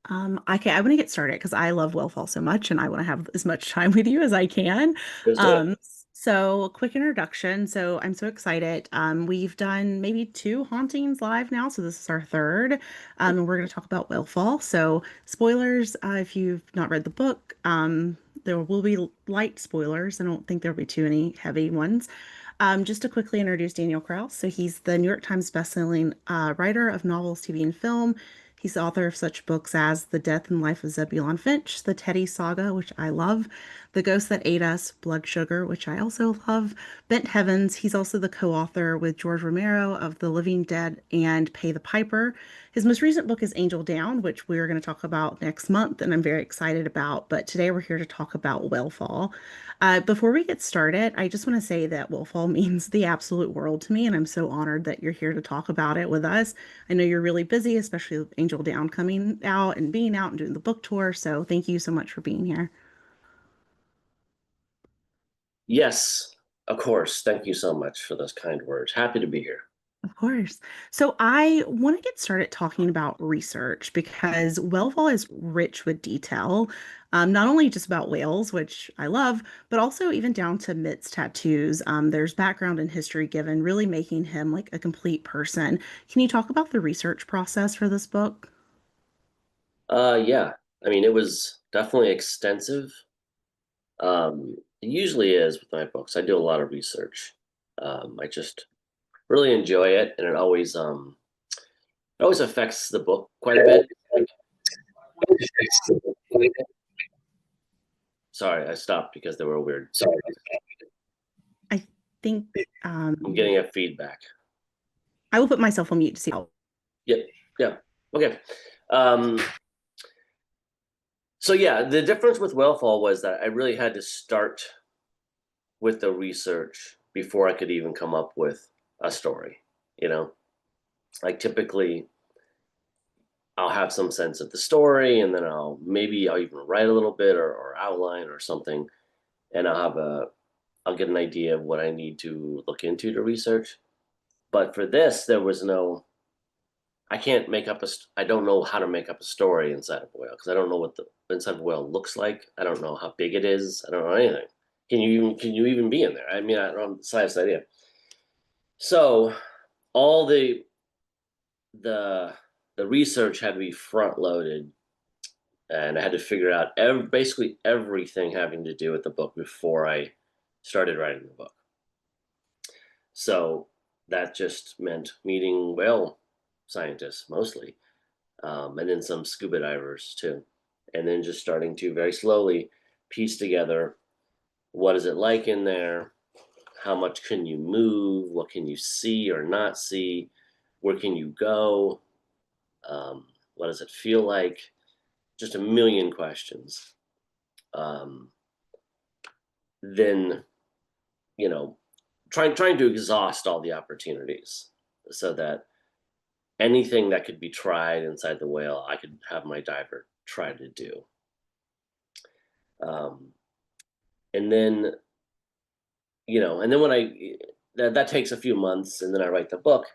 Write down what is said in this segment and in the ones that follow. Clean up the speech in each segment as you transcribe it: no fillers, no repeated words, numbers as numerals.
I want to get started because I love WHALEFALL so much and I want to have as much time with you as I can. Let's do it. Um, so, a quick introduction. So, I'm so excited. We've done maybe two hauntings live now, so this is our third. And we're going to talk about WHALEFALL. So, spoilers, if you've not read the book, there will be light spoilers. I don't think there'll be too many heavy ones. Just to quickly introduce Daniel Kraus. So he's the New York Times bestselling writer of novels, TV, and film. He's the author of such books as The Death and Life of Zebulon Finch, The Teddy Saga, which I love, The Ghost That Ate Us, Blood Sugar, which I also love, Bent Heavens. He's also the co-author with George Romero of The Living Dead and Pay the Piper. His most recent book is Angel Down, which we're going to talk about next month, and I'm very excited about. But today we're here to talk about Whalefall. Before we get started, I just want to say that Whalefall means the absolute world to me, and I'm so honored that you're here to talk about it with us. I know you're really busy, especially with Angel Down coming out and being out and doing the book tour. So thank you so much for being here. Yes, of course. Thank you so much for those kind words. Happy to be here. Of course. So I want to get started talking about research because Wellfall is rich with detail, not only just about whales, which I love, but also even down to Mitt's tattoos. There's background and history given, really making him like a complete person. Can you talk about the research process for this book? Yeah. I mean, it was definitely extensive. It usually is with my books. I do a lot of research. I just really enjoy it, and it always affects the book quite a bit. Like, sorry, I stopped because they were weird. Sorry, I think I'm getting a feedback. I will put myself on mute to see how. Yep. Yeah. Okay. Um, so yeah, the difference with Wellfall was that I really had to start with the research before I could even come up with a story. You know, like typically I'll have some sense of the story and then I'll even write a little bit or outline or something, and I'll get an idea of what I need to look into to research. But for this, there was no, I can't make up I don't know how to make up a story inside of a whale because I don't know what the inside of a whale looks like. I don't know how big it is. I don't know anything. Can you even be in there? I mean, I don't have the slightest idea. So all the the research had to be front loaded, and I had to figure out basically everything having to do with the book before I started writing the book. So that just meant meeting whale scientists mostly, and then some scuba divers too, and then just starting to very slowly piece together what is it like in there, how much can you move, what can you see or not see, where can you go, what does it feel like, just a million questions. Um, then you know, trying to exhaust all the opportunities so that anything that could be tried inside the whale, I could have my diver try to do. Um, and then and then when that takes a few months, and then I write the book,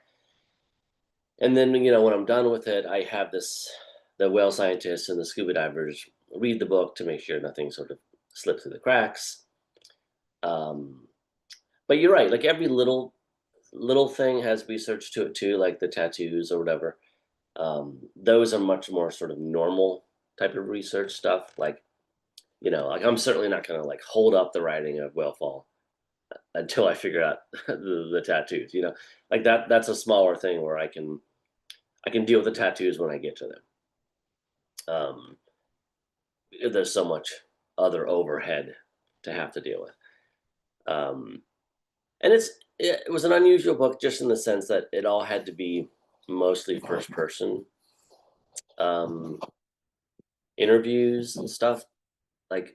and then when I'm done with it, I have the whale scientists and the scuba divers read the book to make sure nothing sort of slips through the cracks. Um, but you're right, like every little thing has research to it too, like the tattoos or whatever. Those are much more sort of normal type of research stuff. Like I'm certainly not going to like hold up the writing of Whalefall until I figure out the tattoos. Like that's a smaller thing where I can deal with the tattoos when I get to them. Um, there's so much other overhead to have to deal with. Um, and it was an unusual book just in the sense that it all had to be mostly first person um, interviews and stuff. Like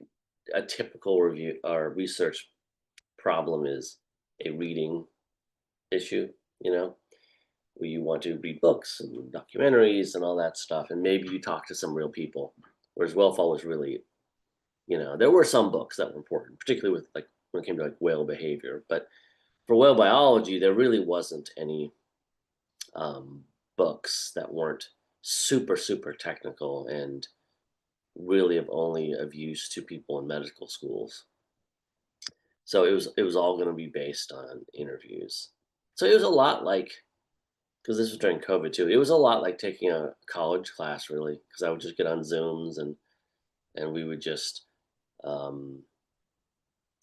a typical review or research problem is a reading issue, you know, where you want to read books and documentaries and all that stuff, and maybe you talk to some real people. Whereas Wellfall was really, there were some books that were important, particularly with like when it came to like whale behavior. But for whale biology, there really wasn't any um, books that weren't super, super technical and really of use to people in medical schools. So it was all going to be based on interviews. So it was a lot like, because this was during COVID too. It was a lot like taking a college class, really, because I would just get on Zooms and we would just um,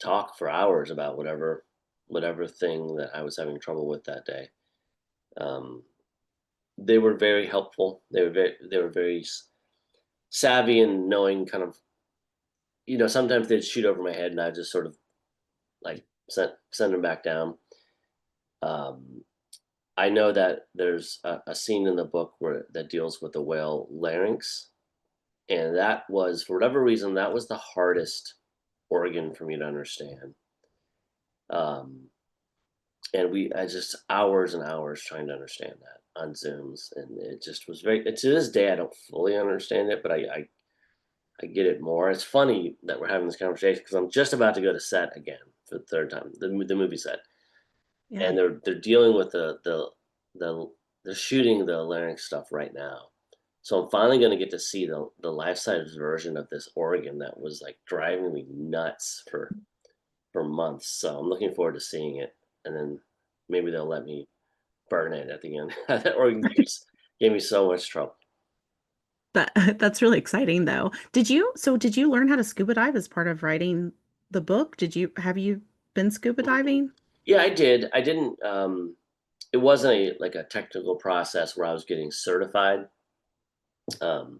talk for hours about whatever thing that I was having trouble with that day. Um, they were very helpful. They were very savvy in knowing kind of, sometimes they'd shoot over my head and I just sort of like send them back down. Um, I know that there's a scene in the book where that deals with the whale larynx, and that was, for whatever reason, that was the hardest organ for me to understand. Um, and I just hours and hours trying to understand that on Zooms, and it just was very. To this day, I don't fully understand it, but I get it more. It's funny that we're having this conversation because I'm just about to go to set again for the third time, the movie set, Yeah. and they're dealing with the they're shooting the larynx stuff right now. So I'm finally going to get to see the life size version of this organ that was like driving me nuts for months. So I'm looking forward to seeing it, and then maybe they'll let me burn it at the end. That organ gave me so much trouble. But that's really exciting though. Did you learn how to scuba dive as part of writing the book? Have you been scuba diving? Yeah, I did. I didn't. It wasn't like a technical process where I was getting certified, um,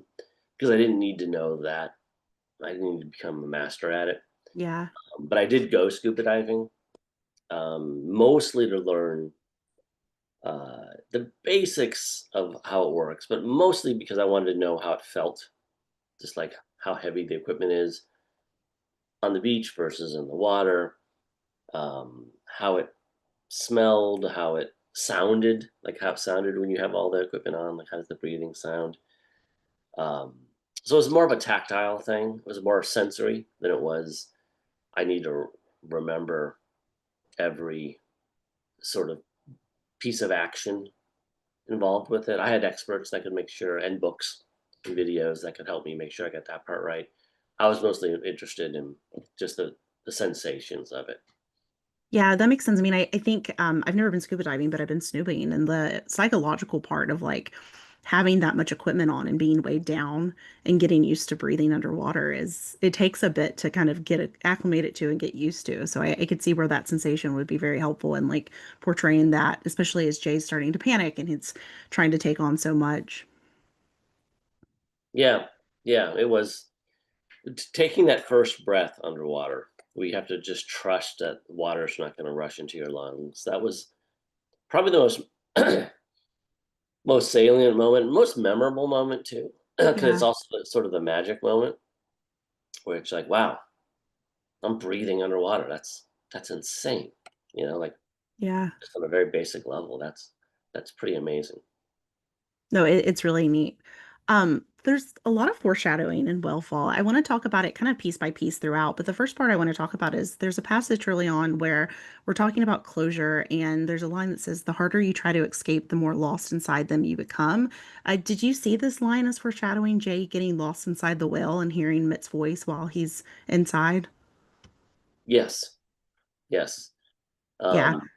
because I didn't need to know that. I didn't need to become a master at it. Yeah. But I did go scuba diving, mostly to learn the basics of how it works, but mostly because I wanted to know how it felt, just like how heavy the equipment is on the beach versus in the water, how it smelled, how it sounded, like how it sounded when you have all the equipment on, like how does the breathing sound. Um, so it was more of a tactile thing. It was more sensory than it was. I need to remember every sort of piece of action involved with it. I had experts that could make sure, and books and videos that could help me make sure I got that part right. I was mostly interested in just the sensations of it. Yeah, that makes sense. I mean, I think I've never been scuba diving, but I've been snooping, and the psychological part of like having that much equipment on and being weighed down and getting used to breathing underwater is it takes a bit to kind of get it acclimate it to and get used to. So I could see where that sensation would be very helpful in like portraying that, especially as Jay's starting to panic and he's trying to take on so much. Yeah, yeah, it was taking that first breath underwater. We have to just trust that the water's not going to rush into your lungs. That was probably the most most salient moment, most memorable moment too, because it's Yeah, also sort of the magic moment where it's like, wow, I'm breathing underwater. That's insane. Like yeah. just on a very basic level, that's pretty amazing. No, it's really neat. There's a lot of foreshadowing in Wellfall. I want to talk about it kind of piece by piece throughout, but the first part I want to talk about is there's a passage early on where we're talking about closure, and there's a line that says, "The harder you try to escape, the more lost inside them you become." Did you see this line as foreshadowing Jay getting lost inside the whale and hearing Mitt's voice while he's inside? Yes, yes. Yeah, Um,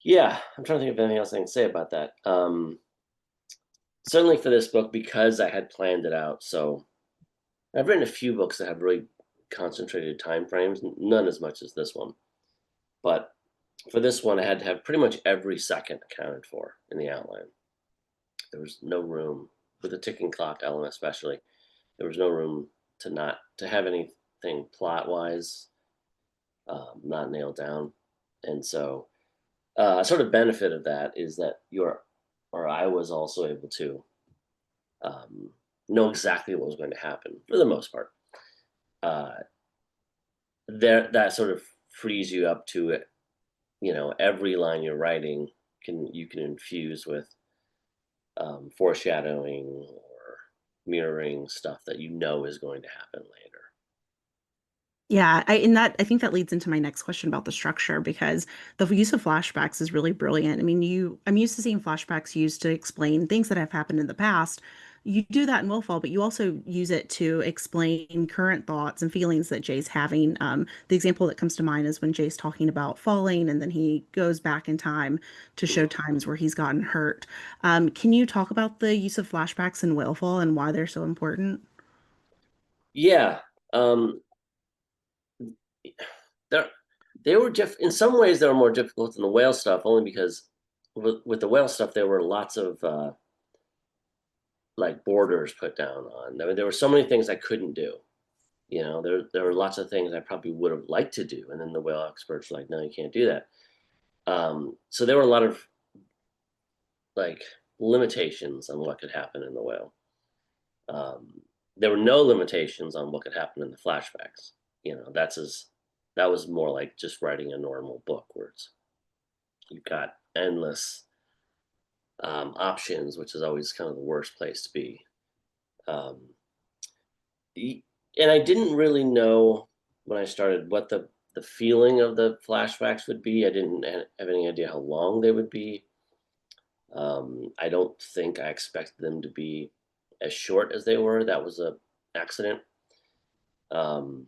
yeah, I'm trying to think of anything else I can say about that. Certainly for this book, because I had planned it out. So I've written a few books that have really concentrated time frames, none as much as this one. But for this one, I had to have pretty much every second accounted for in the outline. There was no room with the ticking clock element, especially. There was no room to have anything plot wise not nailed down, and so a sort of benefit of that is that I was also able to um, know exactly what was going to happen for the most part. Uh, there, that sort of frees you up to it. Every line you're writing you can infuse with foreshadowing or mirroring stuff that you know is going to happen later. Yeah, I think that leads into my next question about the structure because the use of flashbacks is really brilliant. I mean, I'm used to seeing flashbacks used to explain things that have happened in the past. You do that in Willfall, but you also use it to explain current thoughts and feelings that Jay's having. The example that comes to mind is when Jay's talking about falling, and then he goes back in time to show times where he's gotten hurt. Can you talk about the use of flashbacks in Willfall and why they're so important? Yeah. Um, they're, they were in some ways they were more difficult than the whale stuff, only because with the whale stuff there were lots of like borders put down on. I mean, there were so many things I couldn't do. There were lots of things I probably would have liked to do, and then the whale experts were like, no, you can't do that. So there were a lot of like limitations on what could happen in the whale. Um, there were no limitations on what could happen in the flashbacks. That was more like just writing a normal book where you've got endless options, which is always kind of the worst place to be. Um, and I didn't really know when I started what the feeling of the flashbacks would be. I didn't have any idea how long they would be. I don't think I expected them to be as short as they were. That was a accident. Um,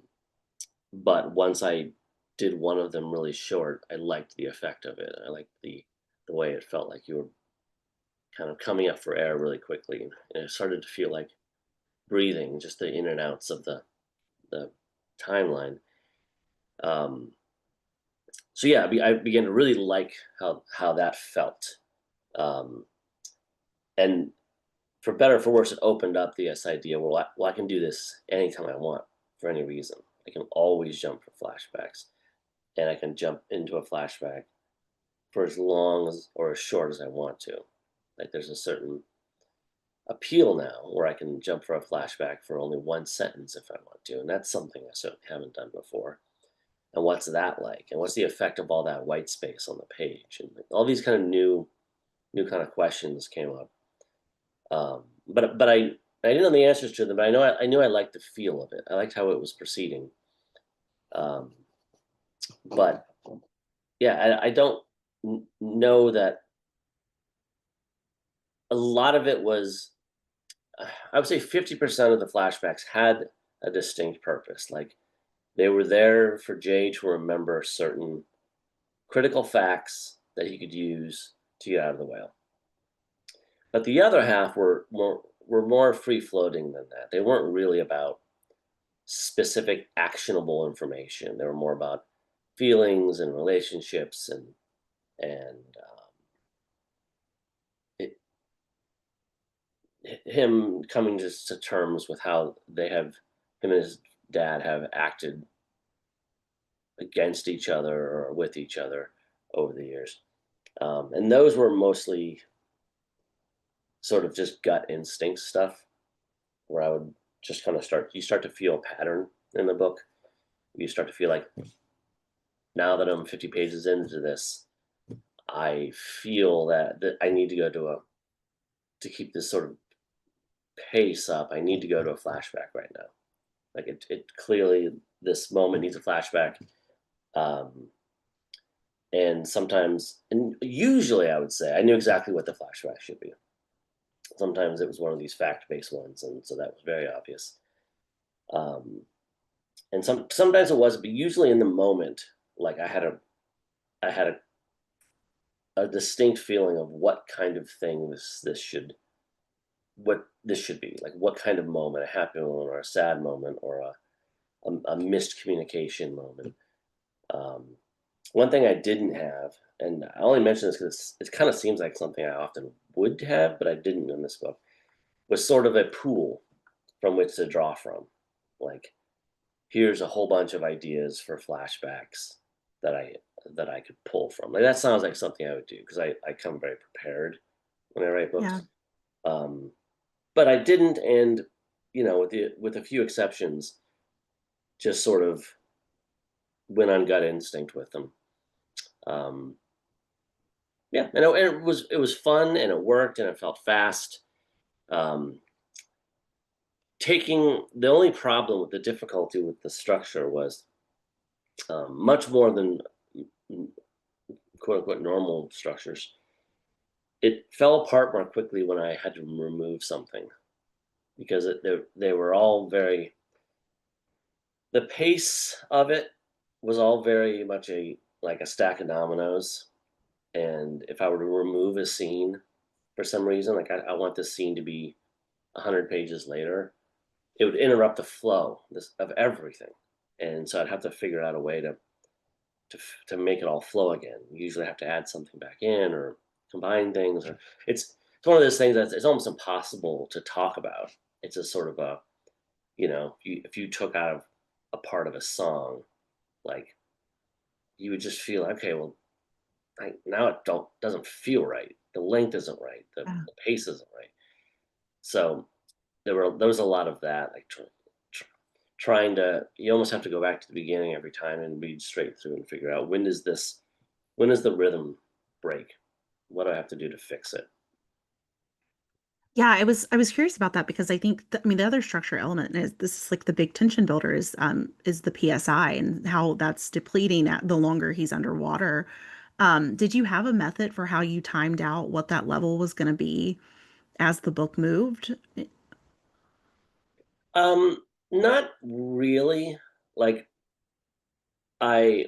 but once I did one of them really short, I liked the effect of it. I liked the way it felt like you were kind of coming up for air really quickly, and it started to feel like breathing, just the in and outs of the timeline. Um, so yeah, I began to really like how that felt, um, and for better or for worse, it opened up this idea. Well, I can do this anytime I want for any reason. I can always jump for flashbacks, and I can jump into a flashback for as long as or as short as I want to. Like there's a certain appeal now where I can jump for a flashback for only one sentence if I want to, and that's something I certainly haven't done before. And what's that like? And what's the effect of all that white space on the page? And all these kind of new kind of questions came up. But I didn't know the answers to them, but I knew I liked the feel of it. I liked how it was proceeding. Um, but yeah, I don't know that a lot of it was. I would say 50% of the flashbacks had a distinct purpose. Like they were there for Jay to remember certain critical facts that he could use to get out of the whale. But the other half were more free floating than that. They weren't really about specific actionable information. They were more about feelings and relationships and it, him coming to terms with how him and his dad have acted against each other or with each other over the years. And those were mostly sort of just gut instinct stuff where I would just kind of you start to feel a pattern in the book. You start to feel like now that I'm 50 pages into this, I feel that I need to go to keep this sort of pace up. I need to go to a flashback right now. Like it clearly, this moment needs a flashback. Um, and sometimes, and usually I would say I knew exactly what the flashback should be. Sometimes it was one of these fact-based ones, and so that was very obvious. Um, and sometimes it was, but usually in the moment, like I had a distinct feeling of what kind of thing this should what this should be, like what kind of moment, a happy moment or a sad moment or a missed communication moment. Um, one thing I didn't have, and I only mention this because it kind of seems like something I often would have, but I didn't in this book, was sort of a pool from which to draw from. Like, here's a whole bunch of ideas for flashbacks that I could pull from. Like that sounds like something I would do because I come very prepared when I write Yeah. books. Um, but I didn't, and with a few exceptions, just sort of went on gut instinct with them. Um, yeah, and it was fun and it worked and it felt fast. Um, taking the only problem with the difficulty with the structure was much more than quote unquote normal structures. It fell apart more quickly when I had to remove something because they were all very, the pace of it was all very much a like a stack of dominoes. And if I were to remove a scene for some reason, like I want this scene to be 100 pages later, it would interrupt the flow of everything. And so I'd have to figure out a way to make it all flow again. You usually have to add something back in or combine things. Or it's one of those things that it's almost impossible to talk about. It's a sort of a, if you took out of a part of a song, like you would just feel, okay, well, now it doesn't feel right. The length isn't right. Yeah. The pace isn't right. So there was a lot of that, like tr- trying to, you almost have to go back to the beginning every time and read straight through and figure out when does the rhythm break? What do I have to do to fix it? Yeah, I was curious about that because I think I mean the other structure element is this is like the big tension builder is the PSI and how that's depleting at the longer he's underwater. Did you have a method for how you timed out what that level was going to be as the book moved? Um, Not really. Like I,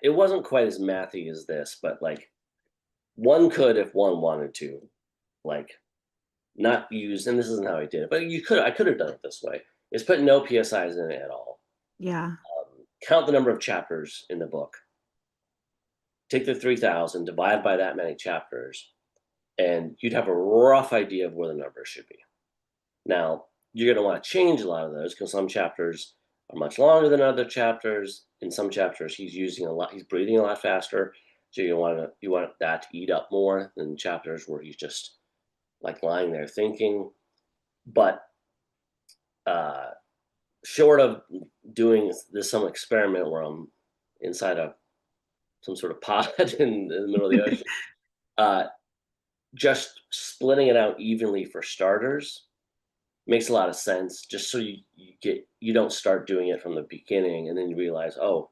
it wasn't quite as mathy as this, but like one could if one wanted to, like not use, and this isn't how I did it, but I could have done it this way, is put no PSIs in it at all. Yeah. Count the number of chapters in the book, take the 3,000, divide by that many chapters, and you'd have a rough idea of where the numbers should be. Now, you're going to want to change a lot of those because some chapters are much longer than other chapters. In some chapters, he's breathing a lot faster. So you want that to eat up more than chapters where he's just like lying there thinking. But uh, short of doing this some experiment where I'm inside some sort of pod in the middle of the ocean, uh, just splitting it out evenly for starters makes a lot of sense. Just so you don't start doing it from the beginning and then you realize, oh,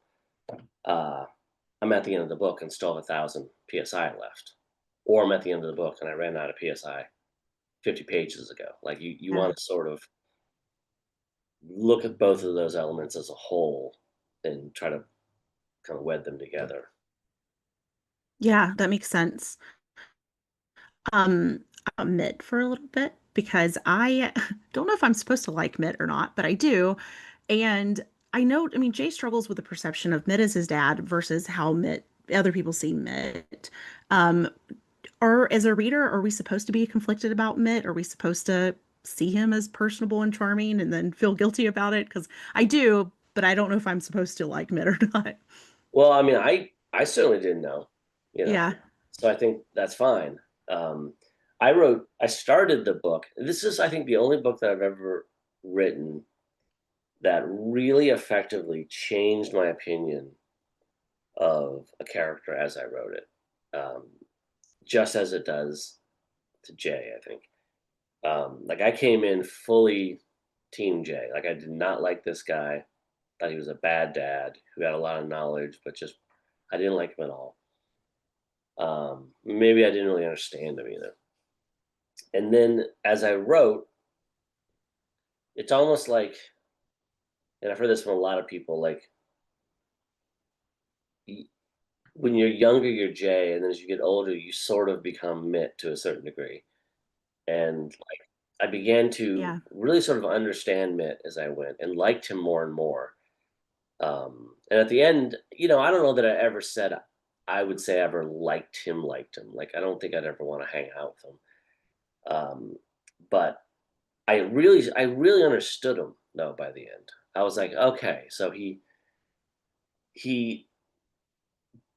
uh, I'm at the end of the book and still have 1,000 psi left, or I'm at the end of the book and I ran out of psi 50 pages ago. Like you Yeah. want to sort of look at both of those elements as a whole and try to kind of wed them together. Yeah, that makes sense. Mitt for a little bit because I don't know if I'm supposed to like Mitt or not, but I do. And I know, I mean, Jay struggles with the perception of Mitt as his dad versus how Mitt, other people see Mitt. Um, or as a reader, are we supposed to be conflicted about Mitt? Are we supposed to see him as personable and charming and then feel guilty about it? Because I do, but I don't know if I'm supposed to like Mitt or not. Well, I mean, I certainly didn't know, you know, Yeah. so I think that's fine. Um, I started the book. This is, I think, the only book that I've ever written that really effectively changed my opinion of a character as I wrote it, just as it does to Jay, I think. Like I came in fully Team Jay. Like I did not like this guy. Thought he was a bad dad who had a lot of knowledge, but just I didn't like him at all. Maybe I didn't really understand him either. And then as I wrote, it's almost like, and I've heard this from a lot of people, like when you're younger, you're Jay, and then as you get older, you sort of become Mitt to a certain degree. And like I began to Yeah. really sort of understand Mitt as I went and liked him more and more. And at the end, I don't know that I ever said I would say I ever liked him. Like I don't think I'd ever want to hang out with him. But I really understood him though by the end. I was like, okay, so he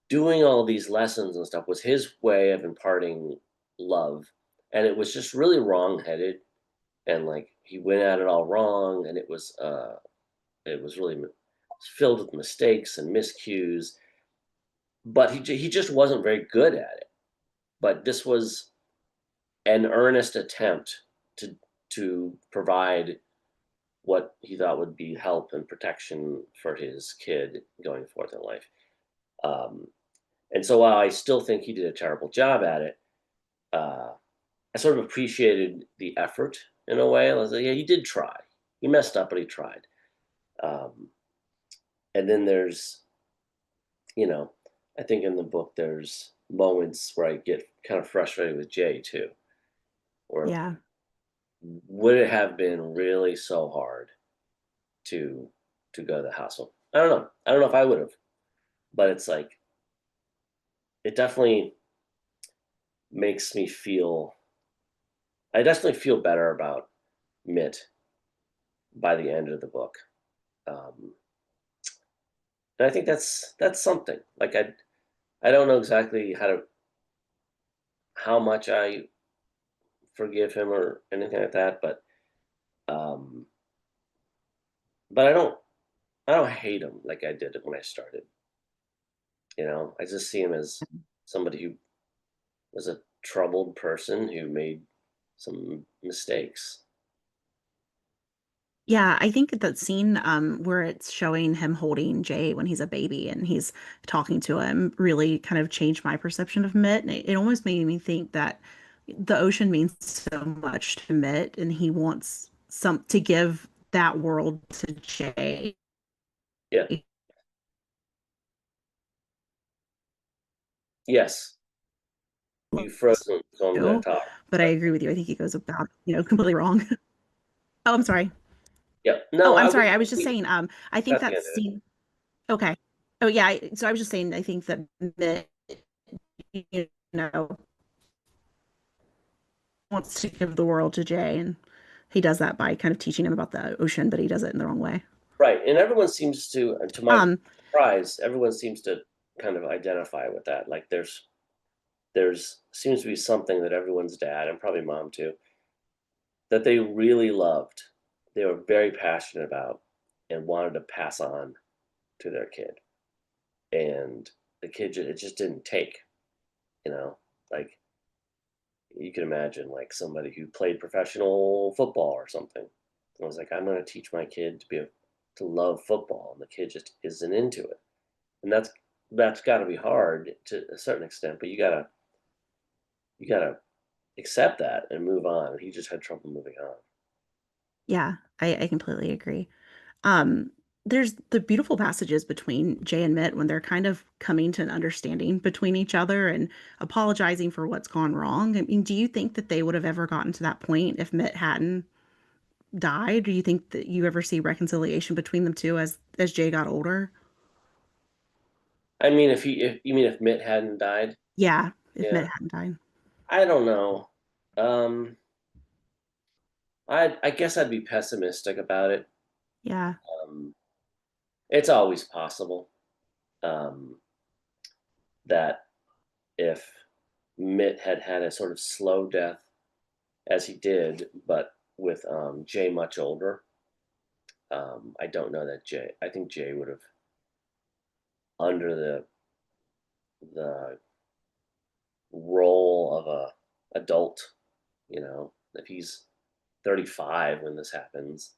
doing all these lessons and stuff was his way of imparting love, and it was just really wrong-headed, and like he went at it all wrong, and it was really filled with mistakes and miscues, but he just wasn't very good at it. But this was an earnest attempt to to provide what he thought would be help and protection for his kid going forth in life. Um, and so while I still think he did a terrible job at it, uh, I sort of appreciated the effort in a way. I was like, yeah, he did try. He messed up, but he tried. Um, and then there's, you know, I think in the book there's moments where I get kind of frustrated with Jay too, where Yeah. would it have been really so hard to go to the hospital? I don't know. I don't know if I would have, but it's like it definitely makes me feel. I definitely feel better about Mitt by the end of the book. Um, and I think that's something. Like I don't know exactly how much I forgive him or anything like that, um, but I don't hate him like I did when I started. You know, I just see him as somebody who was a troubled person who made some mistakes. Yeah, I think that scene where it's showing him holding Jay when he's a baby and he's talking to him really kind of changed my perception of Mitt. And it almost made me think that the ocean means so much to Mitt and he wants some to give that world to Jay. Yeah. Yes. You frozen, so I'm gonna Too. talk. But I agree with you. I think he goes about, completely wrong. Oh, I'm sorry. Yep. Oh, No, I'm I sorry. I was just saying, I think got the that end of it. scene. Okay. Oh yeah. So I was just saying, I think that Mitt, you know, wants to give the world to Jay, and he does that by kind of teaching him about the ocean, but he does it in the wrong way. Right, and everyone seems to my Um, surprise, everyone seems to kind of identify with that. Like there's seems to be something that everyone's dad and probably mom too that they really loved. They were very passionate about and wanted to pass on to their kid. And the kid it just didn't take, you know. Like you can imagine like somebody who played professional football or something. I was like, I'm going to teach my kid to love football, and the kid just isn't into it. And that's got to be hard to a certain extent, but you gotta accept that and move on. He just had trouble moving on. yeah, I completely agree. Um, there's the beautiful passages between Jay and Mitt when they're kind of coming to an understanding between each other and apologizing for what's gone wrong. I mean, do you think that they would have ever gotten to that point if Mitt hadn't died? Do you think that you ever see reconciliation between them two as Jay got older? I mean, if you mean if Mitt hadn't died, Yeah, if yeah, Mitt hadn't died. I don't know. Um, I guess I'd be pessimistic about it. Yeah, Um, it's always possible um, that if Mitt had had a sort of slow death as he did, but with Jay much older, I don't know that Jay. I think Jay would have under the role of a adult. You know, if he's 35 when this happens,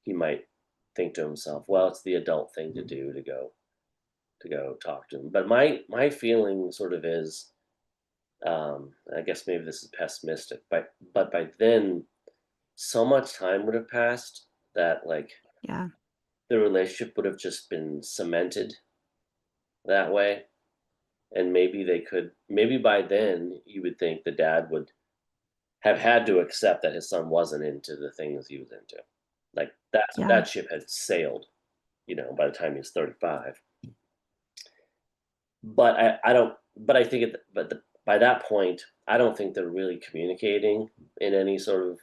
he might think to himself, "Well, it's the adult thing to do to go talk to him." But my feeling sort of is, I guess maybe this is pessimistic, but by then, so much time would have passed that like yeah, the relationship would have just been cemented that way. And maybe they could, maybe by then you would think the dad would have had to accept that his son wasn't into the things he was into. Like yeah, that ship had sailed, by the time he was 35. But I don't. But I think by that point, I don't think they're really communicating in any sort of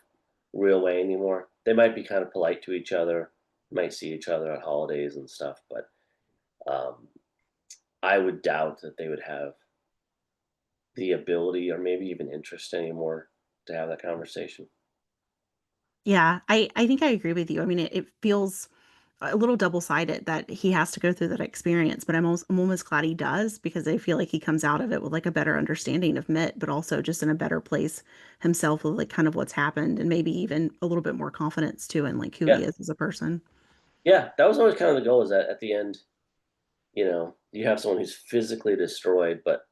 real way anymore. They might be kind of polite to each other, might see each other at holidays and stuff, but um, I would doubt that they would have the ability or maybe even interest anymore to have that conversation. yeah. I think I agree with you. I mean, it feels a little double-sided that he has to go through that experience, but I'm almost glad he does because I feel like he comes out of it with like a better understanding of Mitt, but also just in a better place himself with like kind of what's happened and maybe even a little bit more confidence too in like who he Yeah, is as a person. yeah, that was always kind of the goal. Is that at the end, you have someone who's physically destroyed, but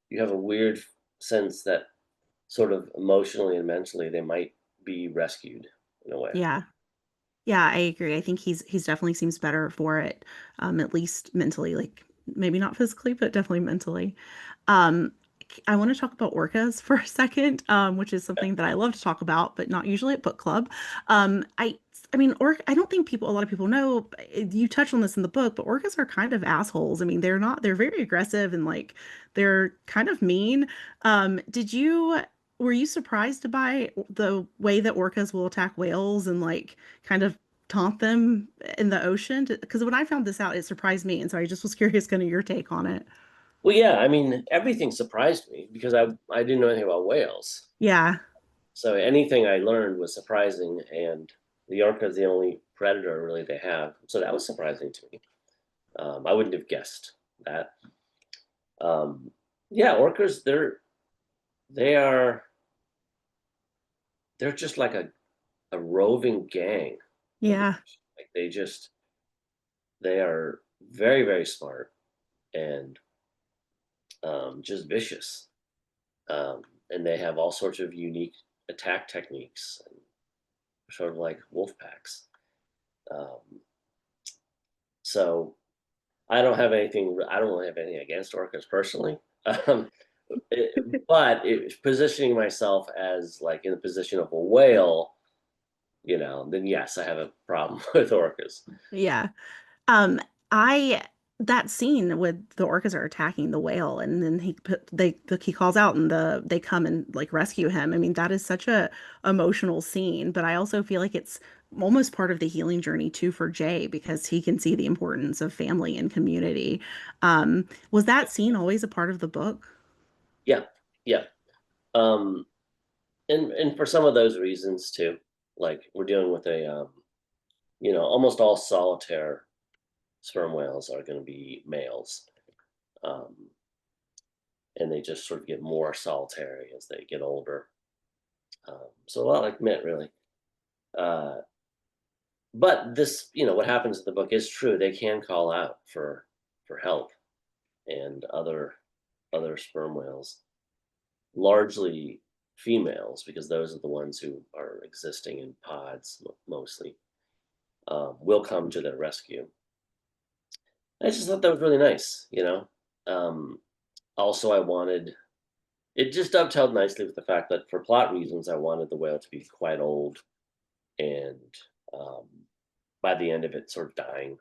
you have a weird sense that sort of emotionally and mentally they might be rescued in a way. Yeah. Yeah, I agree. I think he's definitely seems better for it, at least mentally, like maybe not physically, but definitely mentally. Um, I want to talk about orcas for a second, which is Yeah. something that I love to talk about, but not usually at book club. I mean, I don't think a lot of people know, you touch on this in the book, but orcas are kind of assholes. I mean, they're very aggressive and like they're kind of mean. Were you surprised by the way that orcas will attack whales and like kind of taunt them in the ocean? Because when I found this out, it surprised me, and so I just was curious, kind of your take on it. Well, yeah, I mean, everything surprised me because I didn't know anything about whales. Yeah, So anything I learned was surprising, and the orca is the only predator really they have. So that was surprising to me. I wouldn't have guessed that. Um, yeah, orcas, they are they're just like a roving gang of the yeah, ocean. Like they are very, very smart and just vicious. And they have all sorts of unique attack techniques, and sort of like wolf packs. Um, so I don't have anything. I don't really have anything against orcas personally. Um, positioning myself as like in the position of a whale, then yes, I have a problem with orcas. yeah. Um, I that scene with the orcas are attacking the whale, and then he calls out, and they come and like rescue him. I mean, that is such a emotional scene, but I also feel like it's almost part of the healing journey too for Jay because he can see the importance of family and community. Was that scene always a part of the book? Yeah, yeah. Um, and for some of those reasons too, like we're dealing with almost all solitaire sperm whales are going to be males. Um, and they just sort of get more solitary as they get older. So a lot like Mitt, really. Uh, but this, what happens in the book is true. They can call out for help, and other sperm whales, largely females, because those are the ones who are existing in pods mostly, will come to their rescue. I just thought that was really nice. Um, Also, I wanted it just dovetailed nicely with the fact that for plot reasons, I wanted the whale to be quite old and um, by the end of it, sort of dying.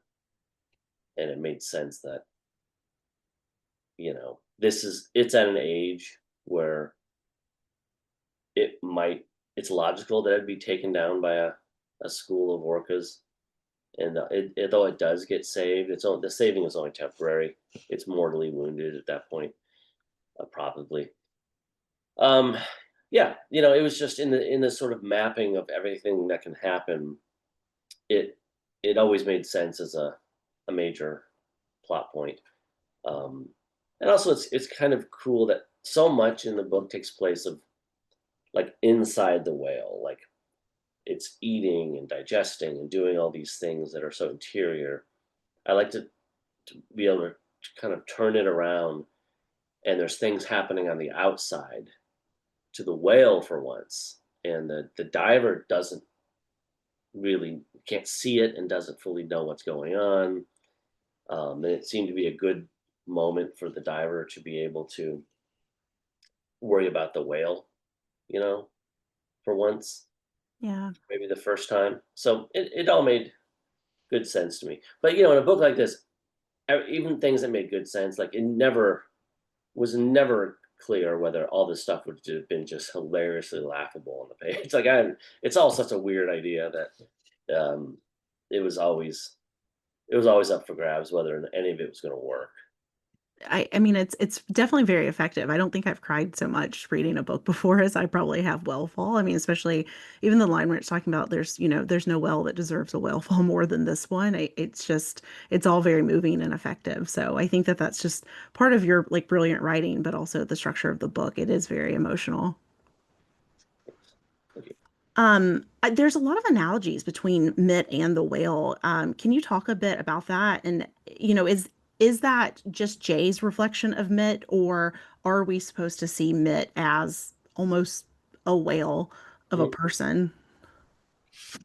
And it made sense that, it's at an age where it might, it's logical that it'd be taken down by a school of orcas. And though it does get saved, the saving is only temporary. It's mortally wounded at that point, probably. Um, yeah, it was just in the sort of mapping of everything that can happen. It it always made sense as a major plot point. Um, and also, it's kind of cool that so much in the book takes place of like inside the whale, like it's eating and digesting and doing all these things that are so interior. I like to be able to kind of turn it around, and there's things happening on the outside to the whale for once, and the diver doesn't really can't see it and doesn't fully know what's going on. And it seemed to be a good moment for the diver to be able to worry about the whale, you know, for once, Yeah. maybe the first time. So it all made good sense to me. But in a book like this, even things that made good sense, like it was never clear whether all this stuff would have been just hilariously laughable on the page. It's all such a weird idea that it was always up for grabs whether any of it was going to work. I mean, it's definitely very effective. I don't think I've cried so much reading a book before as I probably have Whale Fall. I mean, especially even the line where it's talking about there's no whale that deserves a whale fall more than this one. It's just it's all very moving and effective. So I think that that's just part of your like brilliant writing, but also the structure of the book. It is very emotional. Okay. There's a lot of analogies between Mitt and the whale. Can you talk a bit about that? And is that just Jay's reflection of Mitt, or are we supposed to see Mitt as almost a whale of a Mhm. person?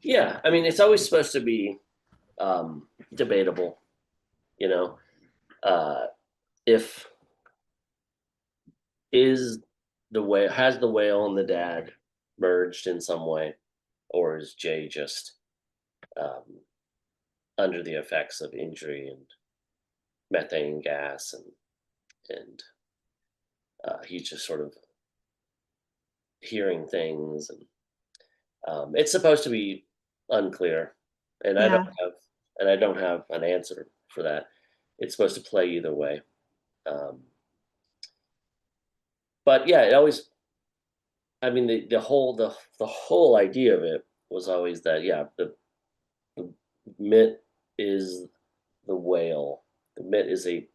Yeah, I mean, it's always supposed to be debatable, you know. Uh, if is the whale has the whale and the dad merged in some way, or is Jay just um, under the effects of injury and methane gas, and he's just sort of hearing things, and it's supposed to be unclear, and Yeah, I don't have an answer for that. It's supposed to play either way, um, but yeah, it always. I mean, the whole idea of it was always that yeah, the Mitt is the whale. The Mitt is a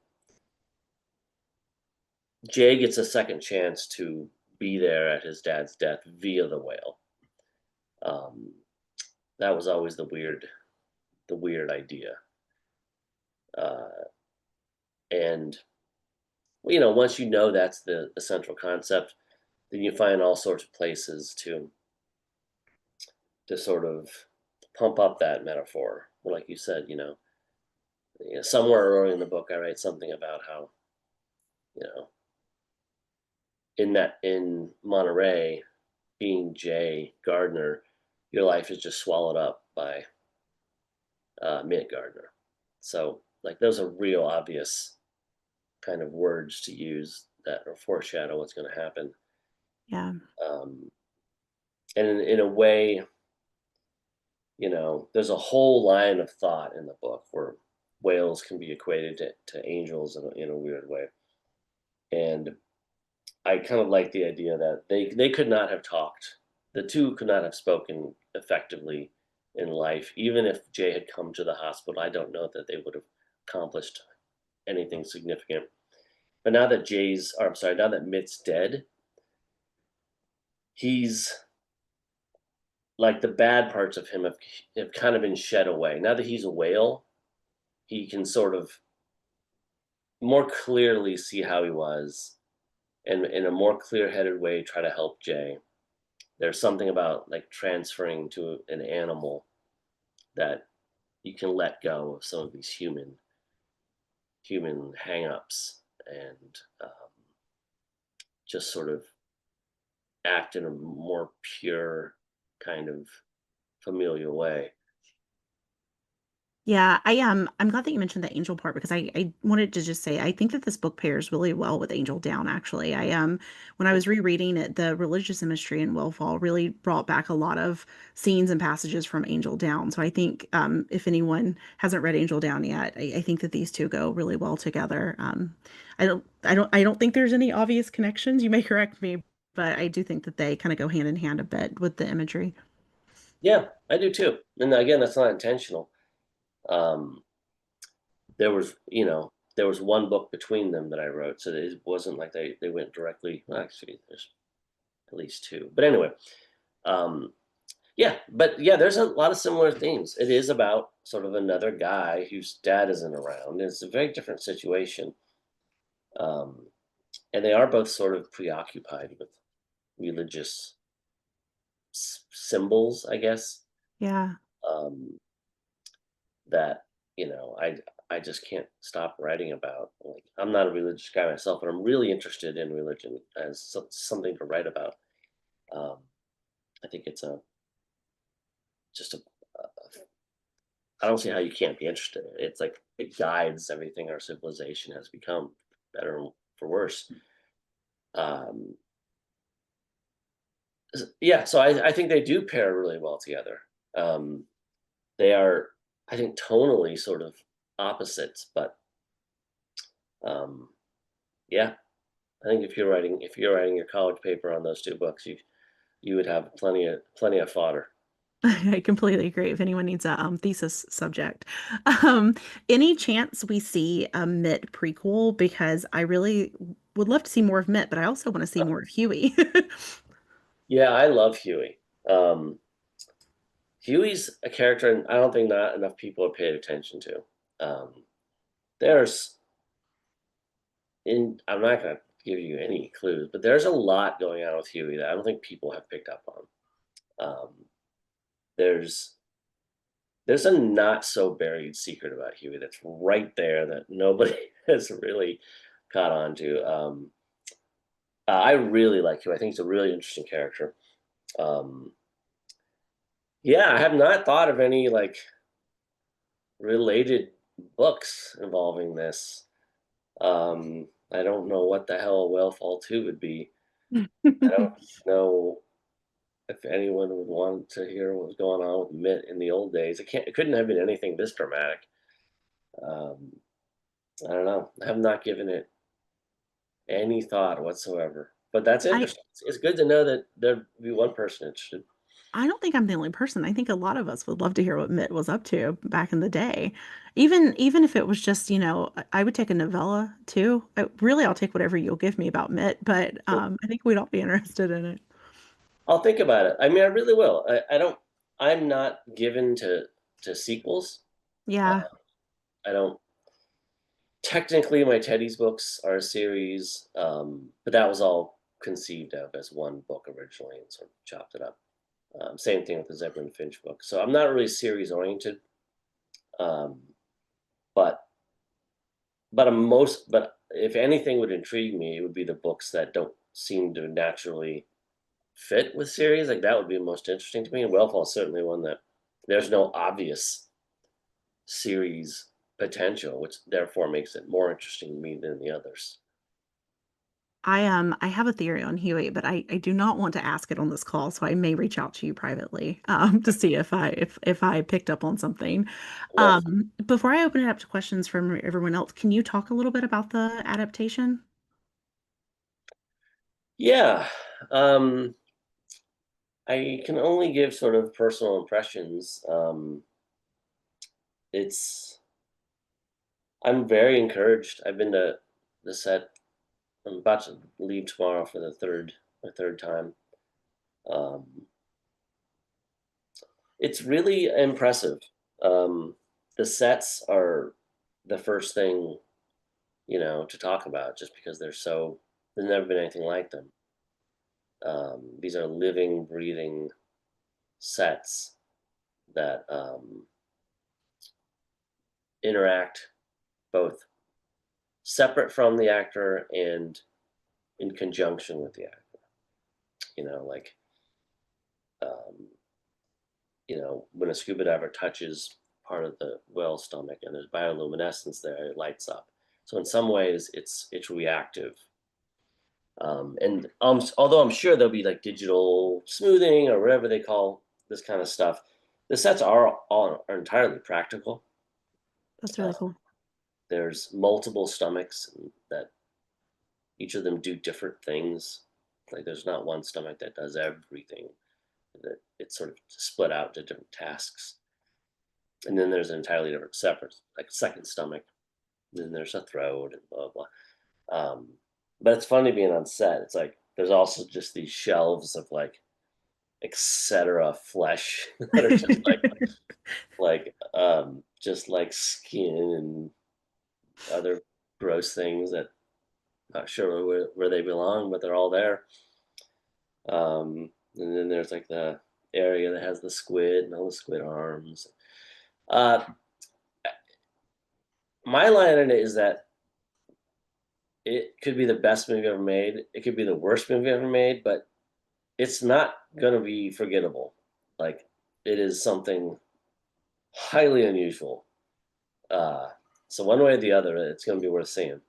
Jay gets a second chance to be there at his dad's death via the whale. Um, that was always the weird idea. Uh, and once you know that's the central concept, then you find all sorts of places to sort of pump up that metaphor. Like you said, somewhere early in the book, I write something about how you know in Monterey, being Jay Gardner, your life is just swallowed up by Mint Gardner. So like those are real obvious kind of words to use that or foreshadow what's going to happen. yeah, Um, and in a way, there's a whole line of thought in the book where whales can be equated to angels in a weird way. And I kind of like the idea that they could not have talked. The two could not have spoken effectively in life, even if Jay had come to the hospital. I don't know that they would have accomplished anything significant. But now that Mitt's dead, he's like the bad parts of him have kind of been shed away. Now that he's a whale, he can sort of more clearly see how he was and in a more clear-headed way try to help Jay. There's something about like transferring to an animal that you can let go of some of these human hangups and just sort of act in a more pure kind of familial way. yeah. I'm glad that you mentioned the angel part because I wanted to just say I think that this book pairs really well with Angel Down. Actually, when I was rereading it, the religious imagery in Willfall really brought back a lot of scenes and passages from Angel Down. So I think if anyone hasn't read Angel Down yet, I think that these two go really well together. I don't think there's any obvious connections. You may correct me, but I do think that they kind of go hand in hand a bit with the imagery. Yeah, I do too. And again, that's not intentional. Um, there was one book between them that I wrote, so it wasn't like they went directly. Well, actually, there's at least two. But anyway, um, yeah, but yeah, there's a lot of similar themes. It is about sort of another guy whose dad isn't around. It's a very different situation, um, and they are both sort of preoccupied with religious symbols, I guess. Yeah. Um, that I just can't stop writing about. Like I'm not a religious guy myself, but I'm really interested in religion as something to write about. Um, I think it's a just a I don't see how you can't be interested in it. It's like it guides everything our civilization has become, better and for worse. Um, yeah, so I think they do pair really well together. Um, they are, I think, tonally sort of opposites, but um, Yeah, I think if you're writing your college paper on those two books, you would have plenty of fodder. I completely agree. If anyone needs a thesis subject, um, any chance we see a Mitt prequel? Because I really would love to see more of Mitt, but I also want to see more of Huey. Yeah, I love Huey. Um, Huey's a character, and I don't think not enough people have paid attention to. Um, there's in I'm not gonna give you any clues, but there's a lot going on with Huey that I don't think people have picked up on. There's there's a not so buried secret about Huey that's right there that nobody has really caught on to. I really like Huey. I think he's a really interesting character. Um, yeah, I have not thought of any like related books involving this. I don't know what the hell Wellfall 2 would be. I don't know if anyone would want to hear what was going on with Mitt in the old days. It couldn't have been anything this dramatic. Um, I don't know. I have not given it any thought whatsoever. But that's I interesting. It's good to know that there'd be one person interested. I don't think I'm the only person. I think a lot of us would love to hear what Mitt was up to back in the day. Even if it was just, I would take a novella too. Really, I'll take whatever you'll give me about Mitt, but I think we'd all be interested in it. I'll think about it. I mean, I really will. I don't. I'm not given to sequels. Uh, Yeah, I don't. Technically, my Teddy's books are a series, but that was all conceived of as one book originally, and sort of chopped it up. Same thing with the Zebra and Finch book. So I'm not really series oriented, um, but but if anything would intrigue me, it would be the books that don't seem to naturally fit with series. Like that would be most interesting to me. And Wellfall is certainly one that there's no obvious series potential, which therefore makes it more interesting to me than the others. I have a theory on Huey, but I do not want to ask it on this call, so I may reach out to you privately to see if I picked up on something. Well, Before I open it up to questions from everyone else, can you talk a little bit about the adaptation? yeah, um, I can only give sort of personal impressions. It's I'm very encouraged. I've been to the set. I'm about to leave tomorrow for the third time. Um, it's really impressive. Um, the sets are the first thing to talk about, just because there's never been anything like them. These are living, breathing sets that interact both separate from the actor and in conjunction with the actor. Like um, when a scuba diver touches part of the whale stomach and there's bioluminescence there, it lights up. So in some ways, it's reactive. And although I'm sure there'll be like digital smoothing or whatever they call this kind of stuff, the sets are entirely practical. That's Uh, really cool. there's multiple stomachs that each of them do different things. Like there's not one stomach that does everything. That it's sort of split out to different tasks. And then there's an entirely different separate, like second stomach. Then there's a throat and blah blah. Um, but it's funny being on set. It's like there's also just these shelves of like etc. flesh that are just just like skin and other gross things that not sure where they belong, but they're all there. And then there's like the area that has the squid and all the squid arms. Uh, my line on it is that it could be the best movie ever made. It could be the worst movie ever made, but it's not gonna be forgettable. Like it is something highly unusual. Uh, so one way or the other, it's gonna be worth seeing.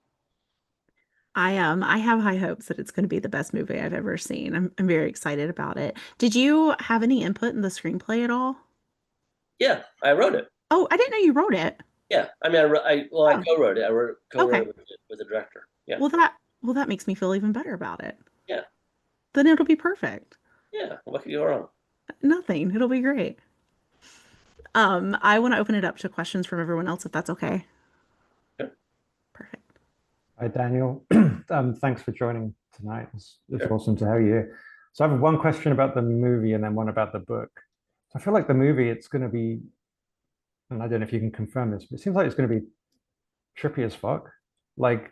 I have high hopes that it's going to be the best movie I've ever seen. I'm very excited about it. Did you have any input in the screenplay at all? Yeah, I wrote it. Oh, I didn't know you wrote it. Yeah, I mean, I Oh, co-wrote it. I okay. co-wrote it with the director. Yeah. Well, Well, that makes me feel even better about it. Yeah, Then it'll be perfect. yeah. What could go wrong? Nothing. It'll be great. I want to open it up to questions from everyone else if that's okay. Sure, Perfect. Hi, Daniel. Thanks for joining tonight. It's sure. awesome to have you here. So I have one question about the movie and then one about the book. So I feel like the movie, it's going to be, and I don't know if you can confirm this, but it seems like it's going to be trippy as fuck. Like,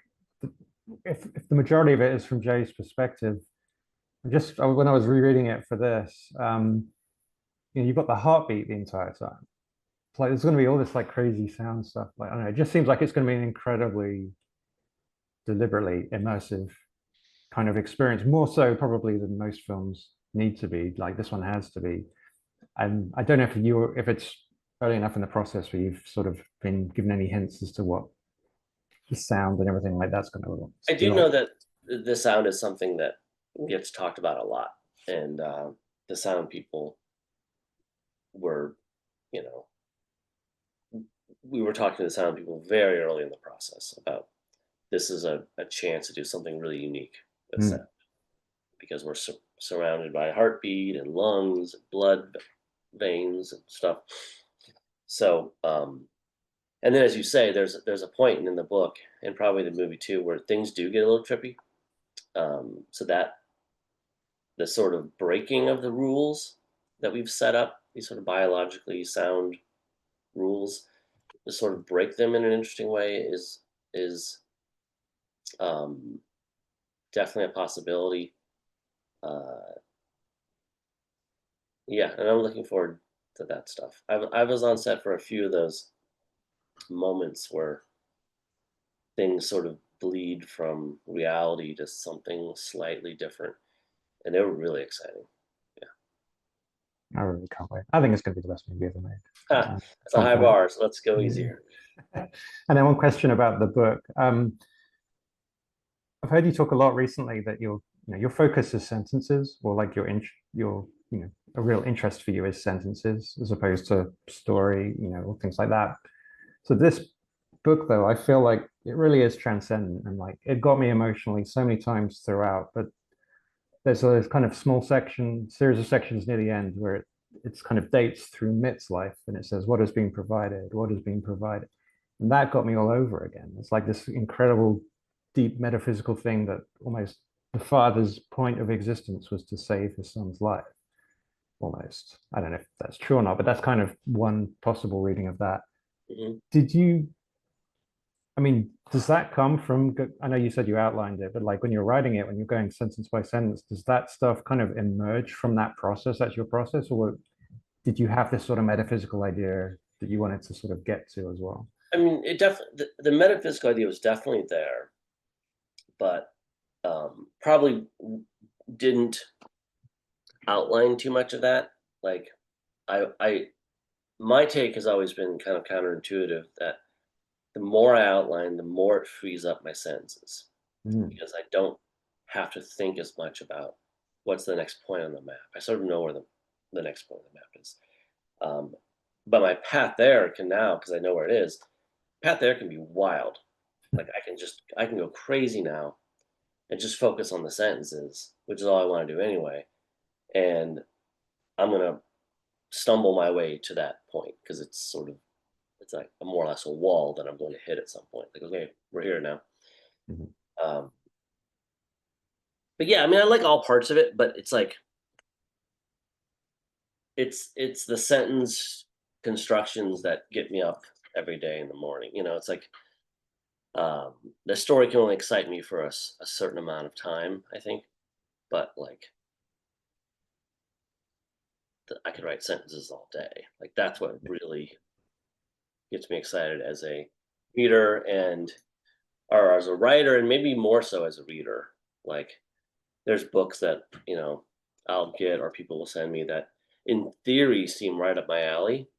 if the majority of it is from Jay's perspective, when I was rereading it for this, you've got the heartbeat the entire time. It's like there's going to be all this like crazy sound stuff. Like, I don't know, it just seems like it's going to be an incredibly deliberately immersive kind of experience, more so probably than most films need to be. Like this one has to be. And I don't know if it's early enough in the process where you've sort of been given any hints as to what the sound and everything like that's going to I be do like. know that the sound is something that gets talked about a lot, and the sound people were, you know, we were talking to the sound people very early in the process about this is a chance to do something really unique with sound Mm, because we're surrounded by heartbeat and lungs and blood veins and stuff. So, and then as you say, there's a point in the book and probably the movie too where things do get a little trippy. So that the sort of breaking of the rules that we've set up, these sort of biologically sound rules, to sort of break them in an interesting way is um, definitely a possibility. Uh, yeah, and I'm looking forward to that stuff. I was on set for a few of those moments where things sort of bleed from reality to something slightly different, and they were really exciting. I really can't wait. I think it's going to be the best movie ever made. Yeah, that's a high Confident. bar, so let's go Yeah. easier. And then one question about the book. I've heard you talk a lot recently that your focus is sentences, or like your a real interest for you is sentences as opposed to story, or things like that. So this book, though, I feel like it really is transcendent, and like it got me emotionally so many times throughout. But there's a kind of series of sections near the end where it's kind of dates through Mitt's life, and it says what has been provided, what has been provided, and that got me all over again. It's like this incredible, deep metaphysical thing that almost the father's point of existence was to save his son's life. Almost, I don't know if that's true or not, but that's kind of one possible reading of that. Mhm. Did you I mean, does that come from, I know you said you outlined it, but like when you're writing it, when you're going sentence by sentence, does that stuff kind of emerge from that process? That's your process? Or did you have this sort of metaphysical idea that you wanted to sort of get to as well? I mean, it definitely the metaphysical idea was definitely there, but probably didn't outline too much of that. Like, I my take has always been kind of counterintuitive that the more I outline, the more it frees up my senses Mm, because I don't have to think as much about what's the next point on the map. I sort of know where the next point on the map is. Um, but my path there can now, because I know where it is, path there can be wild. Like I can go crazy now and just focus on the sentences, which is all I want to do anyway. And I'm gonna stumble my way to that point because it's like a more or less a wall that I'm going to hit at some point. Like, okay, we're here now. mhm. Um, but yeah, I mean, I like all parts of it, but it's like it's the sentence constructions that get me up every day in the morning. It's like um, the story can only excite me for a certain amount of time, I think. But like, I could write sentences all day. Like that's what really gets me excited as a reader and or as a writer, and maybe more so as a reader. Like there's books that I'll get or people will send me that in theory seem right up my alley,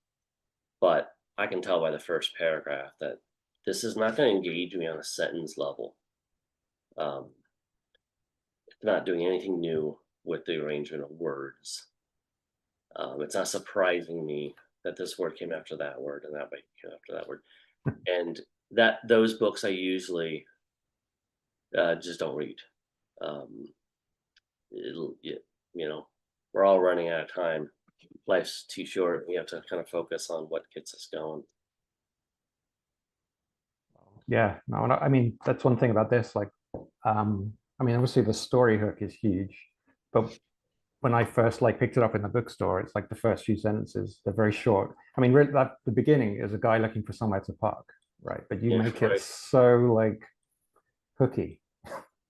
but I can tell by the first paragraph that this is not going to engage me on a sentence level. Um, it's not doing anything new with the arrangement of words. It's not surprising me that this word came after that word and that came after that word. And that those books I usually just don't read. Um, you know, we're all running out of time. Life's too short. We have to kind of focus on what gets us going. Yeah, no, I mean that's one thing about this. Like, I mean, obviously the story hook is huge, but when I first like picked it up in the bookstore, it's like the first few sentences, they're very short. I mean, really, that the beginning is a guy looking for somewhere to park, right? But you Yeah, make it right. so like hooky,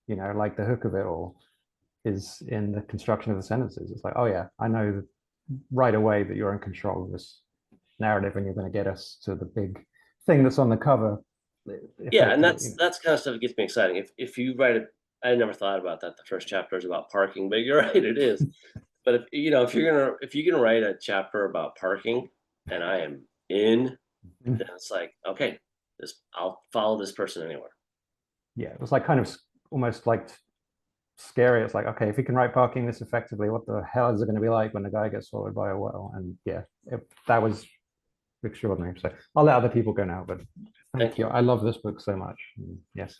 like the hook of it all is in the construction of the sentences. It's like, oh yeah, I know right away that you're in control of this narrative and you're going to get us to the big thing that's on the cover. Yeah, and Effectively, that's kind of stuff that gets me exciting. If you write it, I never thought about that. The first chapter is about parking, but you're right, it is. But if you're gonna write a chapter about parking, and I am in, then it's like, okay, this I'll follow this person anywhere. yeah, it was like kind of almost like scary. It's like, okay, if you can write parking this effectively, what the hell is it going to be like when a guy gets swallowed by a whale? And yeah, that was extraordinary. So I'll let other people go now, but thank Thank you. you. I love this book so much. Yes.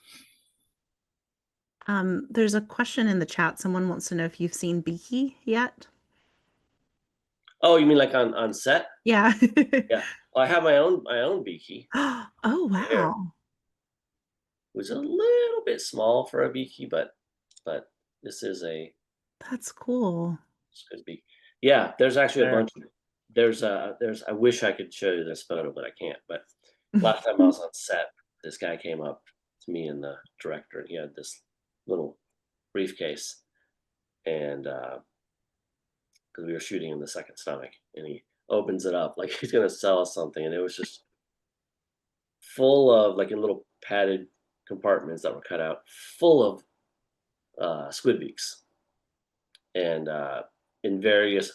There's a question in the chat. Someone wants to know if you've seen Beaky yet. Oh, you mean like on set? Yeah. Yeah. Well, I have my own beaky Oh, right here. wow. It was a little bit small for a beaky, but this is a That's cool. it's good beak. Yeah, there's actually a There. bunch. There's I wish I could show you this photo, but I can't. But last time I was on set, this guy came up to me and the director, and he had this little briefcase, and because we were shooting in the second stomach, and he opens it up like he's gonna sell us something, and it was just full of like in little padded compartments that were cut out, full of squid beaks, and in various